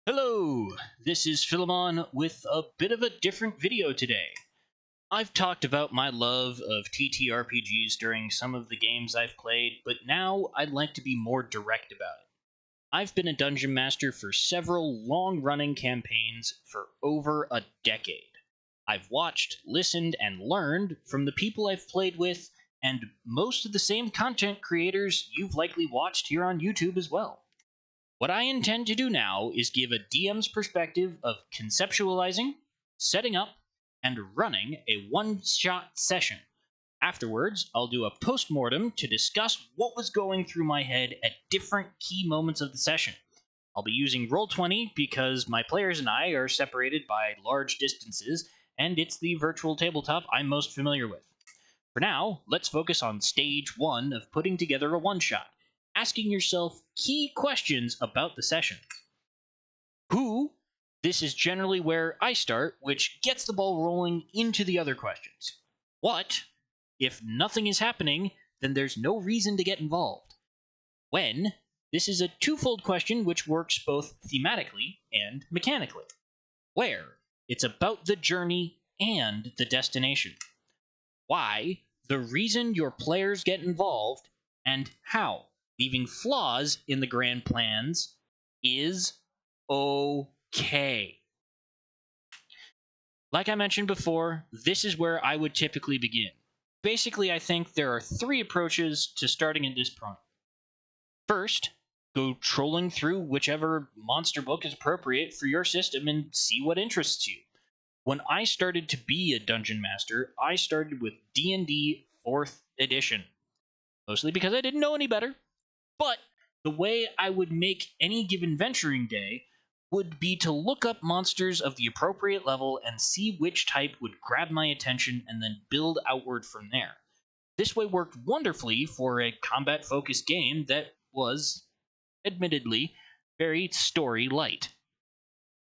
Hello, this is Philemon with a bit of a different video today. I've talked about my love of TTRPGs during some of the games I've played, but now I'd like to be more direct about it. I've been a dungeon master for several long-running campaigns for over a decade. I've watched, listened, and learned from the people I've played with, and most of the same content creators you've likely watched here on YouTube as well. What I intend to do now is give a DM's perspective of conceptualizing, setting up, and running a one-shot session. Afterwards, I'll do a post-mortem to discuss what was going through my head at different key moments of the session. I'll be using Roll20 because my players and I are separated by large distances, and it's the virtual tabletop I'm most familiar with. For now, let's focus on stage 1 of putting together a one-shot, asking yourself key questions about the session. Who? This is generally where I start, which gets the ball rolling into the other questions. What? If nothing is happening, then there's no reason to get involved. When? This is a twofold question which works both thematically and mechanically. Where? It's about the journey and the destination. Why? The reason your players get involved, and how leaving flaws in the grand plans is okay. Like I mentioned before, this is where I would typically begin. Basically, I think there are 3 approaches to starting at this point. First, go trolling through whichever monster book is appropriate for your system and see what interests you. When I started to be a dungeon master, I started with D&D 4th edition, mostly because I didn't know any better. But the way I would make any given venturing day would be to look up monsters of the appropriate level and see which type would grab my attention and then build outward from there. This way worked wonderfully for a combat-focused game that was, admittedly, very story-light.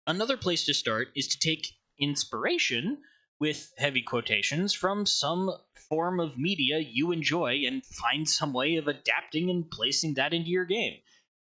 Another place to start is to take inspiration, with heavy quotations, from some form of media you enjoy and find some way of adapting and placing that into your game.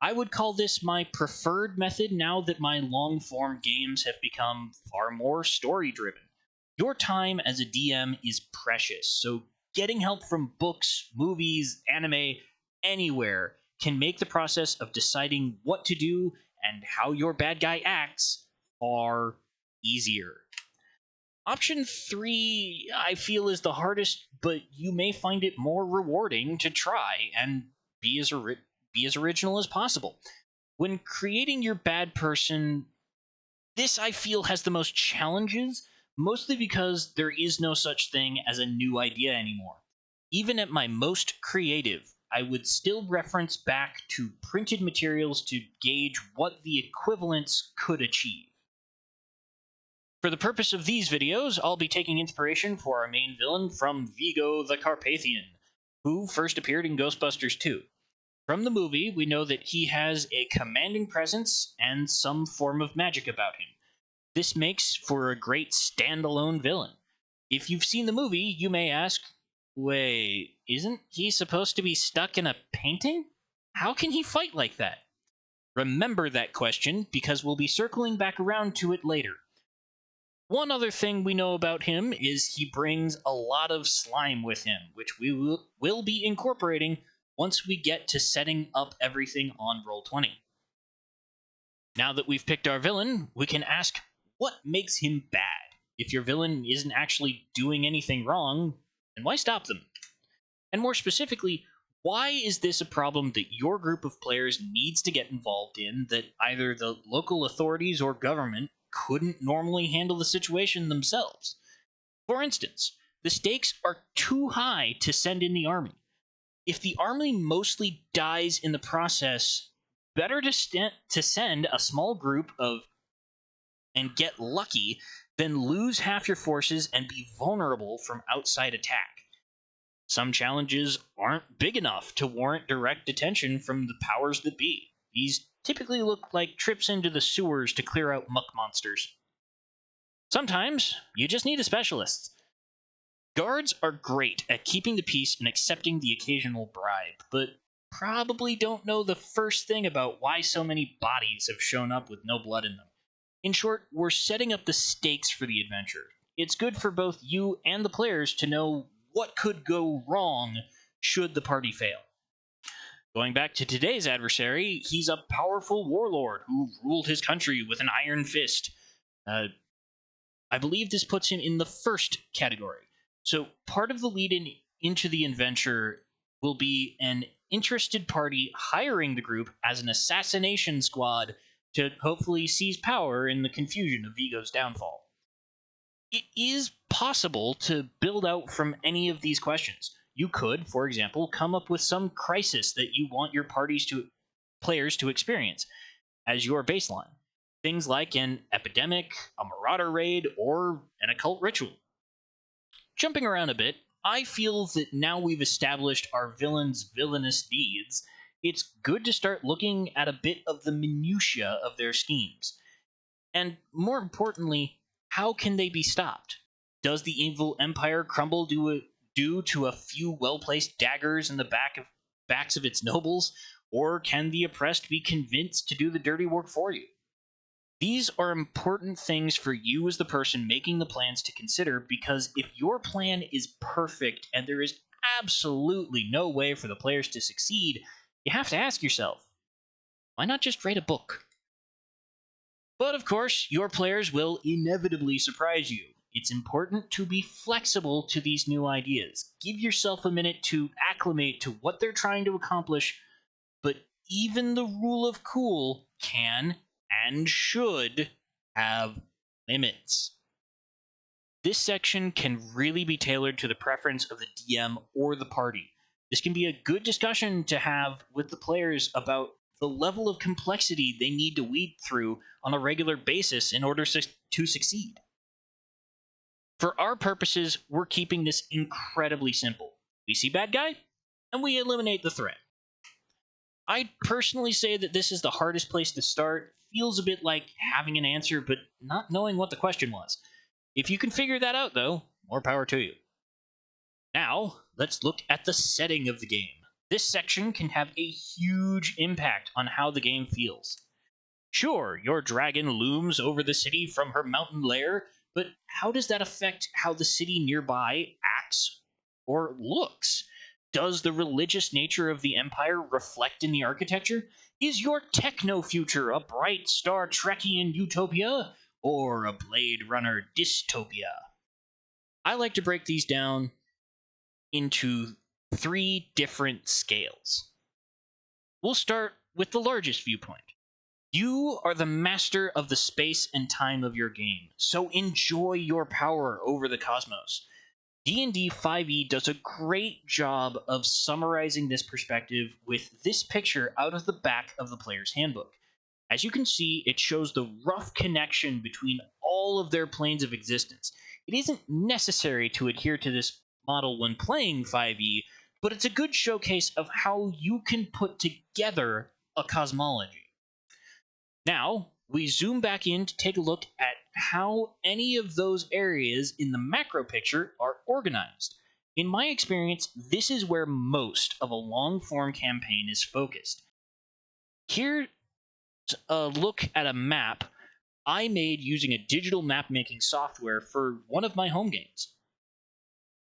I would call this my preferred method now that my long-form games have become far more story-driven. Your time as a DM is precious, so getting help from books, movies, anime, anywhere can make the process of deciding what to do and how your bad guy acts far easier. Option 3, I feel, is the hardest, but you may find it more rewarding to try and be as original as possible. When creating your bad person, this, I feel, has the most challenges, mostly because there is no such thing as a new idea anymore. Even at my most creative, I would still reference back to printed materials to gauge what the equivalents could achieve. For the purpose of these videos, I'll be taking inspiration for our main villain from Vigo the Carpathian, who first appeared in Ghostbusters 2. From the movie, we know that he has a commanding presence and some form of magic about him. This makes for a great standalone villain. If you've seen the movie, you may ask, wait, isn't he supposed to be stuck in a painting? How can he fight like that? Remember that question, because we'll be circling back around to it later. One other thing we know about him is he brings a lot of slime with him, which we will be incorporating once we get to setting up everything on Roll20. Now that we've picked our villain, we can ask what makes him bad. If your villain isn't actually doing anything wrong, then why stop them? And more specifically, why is this a problem that your group of players needs to get involved in that either the local authorities or government couldn't normally handle the situation themselves? For instance, the stakes are too high to send in the army. If the army mostly dies in the process, better to send a small group of and get lucky than lose half your forces and be vulnerable from outside attack. Some challenges aren't big enough to warrant direct attention from the powers that be. These typically look like trips into the sewers to clear out muck monsters. Sometimes, you just need a specialist. Guards are great at keeping the peace and accepting the occasional bribe, but probably don't know the first thing about why so many bodies have shown up with no blood in them. In short, we're setting up the stakes for the adventure. It's good for both you and the players to know what could go wrong should the party fail. Going back to today's adversary, he's a powerful warlord who ruled his country with an iron fist. I believe this puts him in the first category. So part of the lead-in into the adventure will be an interested party hiring the group as an assassination squad to hopefully seize power in the confusion of Vigo's downfall. It is possible to build out from any of these questions. You could, for example, come up with some crisis that you want your players to experience as your baseline. Things like an epidemic, a marauder raid, or an occult ritual. Jumping around a bit, I feel that now we've established our villains' villainous deeds, it's good to start looking at a bit of the minutiae of their schemes. And more importantly, how can they be stopped? Does the evil empire crumble due to a few well-placed daggers in the backs of its nobles, or can the oppressed be convinced to do the dirty work for you? These are important things for you as the person making the plans to consider, because if your plan is perfect and there is absolutely no way for the players to succeed, you have to ask yourself, why not just write a book? But of course, your players will inevitably surprise you. It's important to be flexible to these new ideas. Give yourself a minute to acclimate to what they're trying to accomplish, but even the rule of cool can and should have limits. This section can really be tailored to the preference of the DM or the party. This can be a good discussion to have with the players about the level of complexity they need to weed through on a regular basis in order to succeed. For our purposes, we're keeping this incredibly simple. We see bad guy, and we eliminate the threat. I'd personally say that this is the hardest place to start. Feels a bit like having an answer, but not knowing what the question was. If you can figure that out, though, more power to you. Now, let's look at the setting of the game. This section can have a huge impact on how the game feels. Sure, your dragon looms over the city from her mountain lair, but how does that affect how the city nearby acts or looks? Does the religious nature of the empire reflect in the architecture? Is your techno future a bright Star Trekian utopia or a Blade Runner dystopia? I like to break these down into 3 different scales. We'll start with the largest viewpoint. You are the master of the space and time of your game, so enjoy your power over the cosmos. D&D 5e does a great job of summarizing this perspective with this picture out of the back of the player's handbook. As you can see, it shows the rough connection between all of their planes of existence. It isn't necessary to adhere to this model when playing 5e, but it's a good showcase of how you can put together a cosmology. Now, we zoom back in to take a look at how any of those areas in the macro picture are organized. In my experience, this is where most of a long-form campaign is focused. Here's a look at a map I made using a digital map-making software for one of my home games.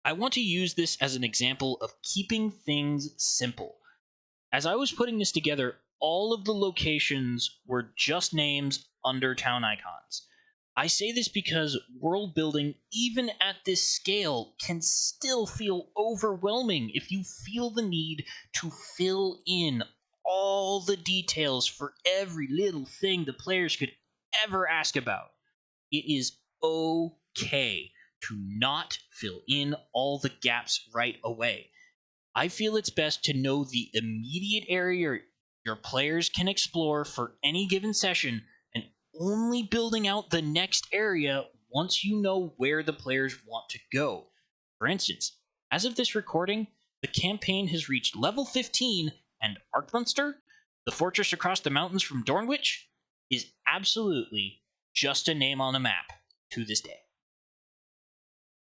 I want to use this as an example of keeping things simple. As I was putting this together, all of the locations were just names under town icons. I say this because world building, even at this scale, can still feel overwhelming if you feel the need to fill in all the details for every little thing the players could ever ask about. It is okay to not fill in all the gaps right away. I feel it's best to know the immediate area your players can explore for any given session, and only building out the next area once you know where the players want to go. For instance, as of this recording, the campaign has reached level 15, and Arkmunster, the fortress across the mountains from Dornwich, is absolutely just a name on a map to this day.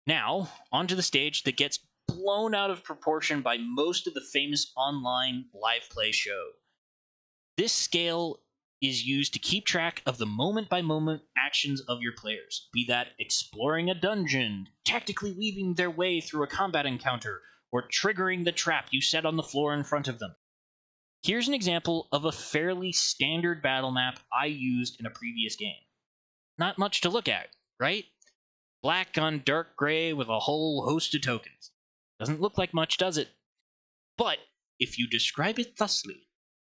Now, onto the stage that gets blown out of proportion by most of the famous online live play show. This scale is used to keep track of the moment-by-moment actions of your players, be that exploring a dungeon, tactically weaving their way through a combat encounter, or triggering the trap you set on the floor in front of them. Here's an example of a fairly standard battle map I used in a previous game. Not much to look at, right? Black on dark gray with a whole host of tokens. Doesn't look like much, does it? But if you describe it thusly,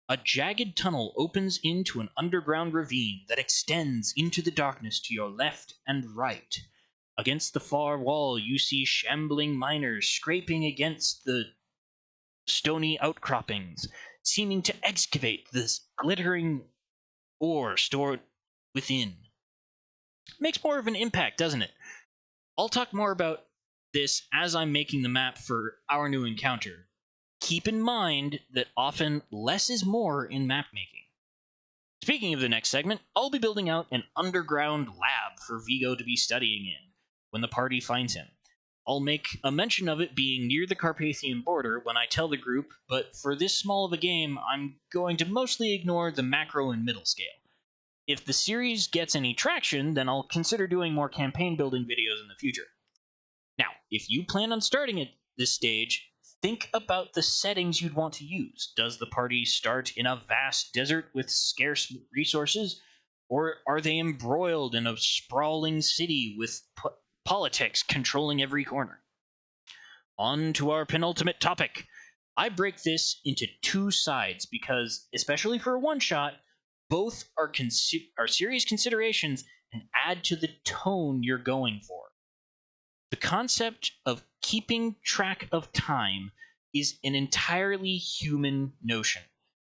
a jagged tunnel opens into an underground ravine that extends into the darkness to your left and right. Against the far wall, you see shambling miners scraping against the stony outcroppings, seeming to excavate this glittering ore stored within. Makes more of an impact, doesn't it? I'll talk more about this as I'm making the map for our new encounter. Keep in mind that often less is more in map making. Speaking of the next segment, I'll be building out an underground lab for Vigo to be studying in when the party finds him. I'll make a mention of it being near the Carpathian border when I tell the group, but for this small of a game, I'm going to mostly ignore the macro and middle scale. If the series gets any traction, then I'll consider doing more campaign building videos in the future. Now, if you plan on starting at this stage, think about the settings you'd want to use. Does the party start in a vast desert with scarce resources, or are they embroiled in a sprawling city with politics controlling every corner? On to our penultimate topic. I break this into two sides because, especially for a one-shot, both are serious considerations and add to the tone you're going for. The concept of keeping track of time is an entirely human notion.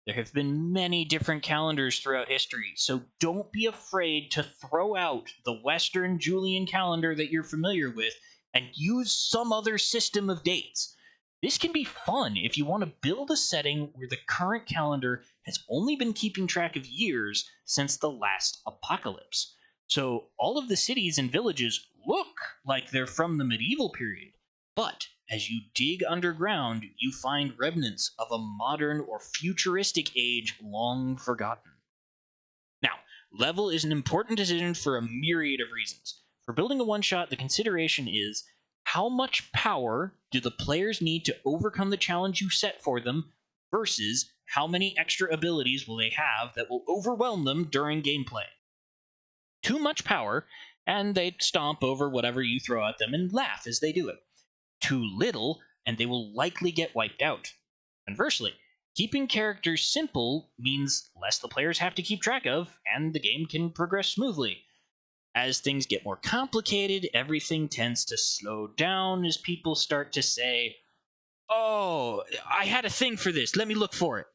There have been many different calendars throughout history, so don't be afraid to throw out the Western Julian calendar that you're familiar with and use some other system of dates. This can be fun if you want to build a setting where the current calendar has only been keeping track of years since the last apocalypse. So all of the cities and villages look like they're from the medieval period, but as you dig underground, you find remnants of a modern or futuristic age long forgotten. Now, level is an important decision for a myriad of reasons. For building a one-shot, the consideration is how much power do the players need to overcome the challenge you set for them versus how many extra abilities will they have that will overwhelm them during gameplay. Too much power, and they stomp over whatever you throw at them and laugh as they do it. Too little, and they will likely get wiped out. Conversely, keeping characters simple means less the players have to keep track of, and the game can progress smoothly. As things get more complicated, everything tends to slow down as people start to say, "Oh, I had a thing for this, let me look for it."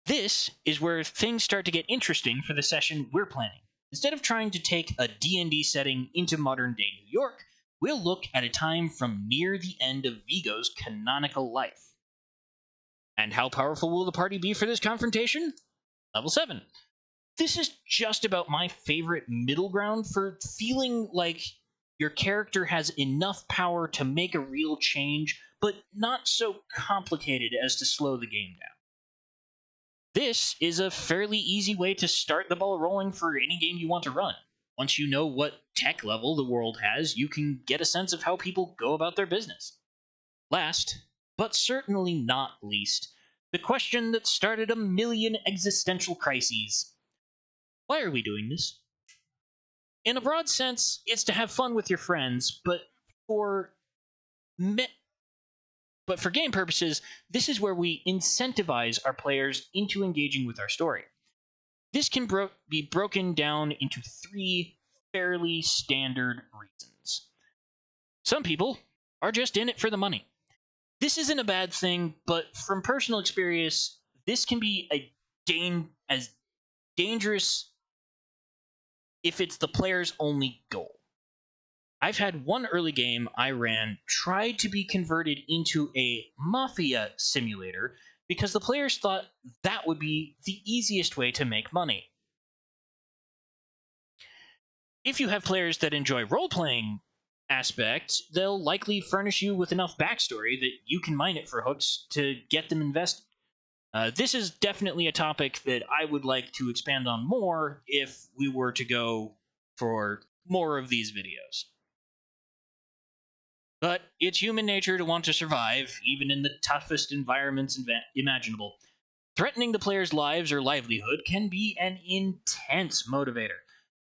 This is where things start to get interesting for the session we're planning. Instead of trying to take a D&D setting into modern-day New York, we'll look at a time from near the end of Vigo's canonical life. And how powerful will the party be for this confrontation? Level 7. This is just about my favorite middle ground for feeling like your character has enough power to make a real change, but not so complicated as to slow the game down. This is a fairly easy way to start the ball rolling for any game you want to run. Once you know what tech level the world has, you can get a sense of how people go about their business. Last, but certainly not least, the question that started a million existential crises. Why are we doing this? In a broad sense, it's to have fun with your friends, but for game purposes, this is where we incentivize our players into engaging with our story. This can be broken down into three fairly standard reasons. Some people are just in it for the money. This isn't a bad thing, but from personal experience, this can be as dangerous if it's the player's only goal. I've had one early game I ran tried to be converted into a mafia simulator because the players thought that would be the easiest way to make money. If you have players that enjoy role-playing aspect, they'll likely furnish you with enough backstory that you can mine it for hooks to get them invested. This is definitely a topic that I would like to expand on more if we were to go for more of these videos. But it's human nature to want to survive, even in the toughest environments imaginable. Threatening the player's lives or livelihood can be an intense motivator.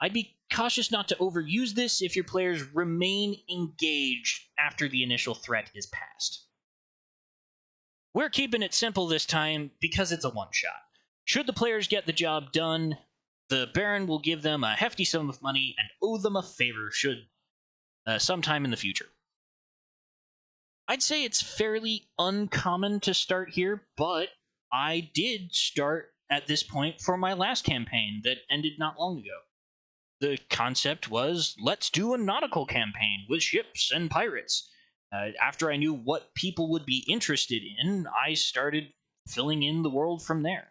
I'd be cautious not to overuse this if your players remain engaged after the initial threat is passed. We're keeping it simple this time because it's a one-shot. Should the players get the job done, the Baron will give them a hefty sum of money and owe them a favor sometime in the future. I'd say it's fairly uncommon to start here, but I did start at this point for my last campaign that ended not long ago. The concept was, let's do a nautical campaign with ships and pirates. After I knew what people would be interested in, I started filling in the world from there.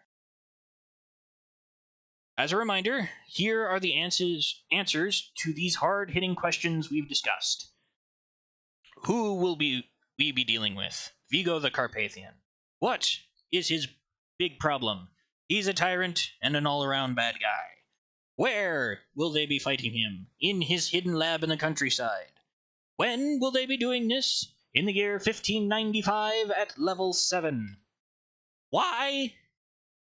As a reminder, here are the answers to these hard-hitting questions we've discussed. Who will we be dealing with? Vigo the Carpathian. What is his big problem? He's a tyrant and an all-around bad guy. Where will they be fighting him? In his hidden lab in the countryside. When will they be doing this? In the year 1595 at level 7. Why?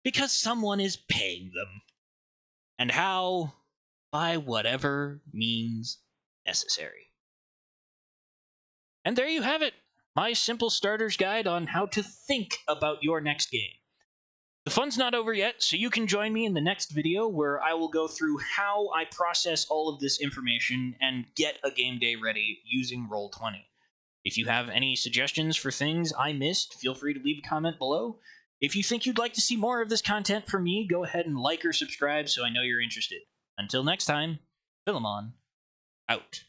Because someone is paying them. And how? By whatever means necessary. And there you have it, my simple starter's guide on how to think about your next game. The fun's not over yet, so you can join me in the next video where I will go through how I process all of this information and get a game day ready using Roll20. If you have any suggestions for things I missed, feel free to leave a comment below. If you think you'd like to see more of this content from me, go ahead and like or subscribe so I know you're interested. Until next time, Philemon, out.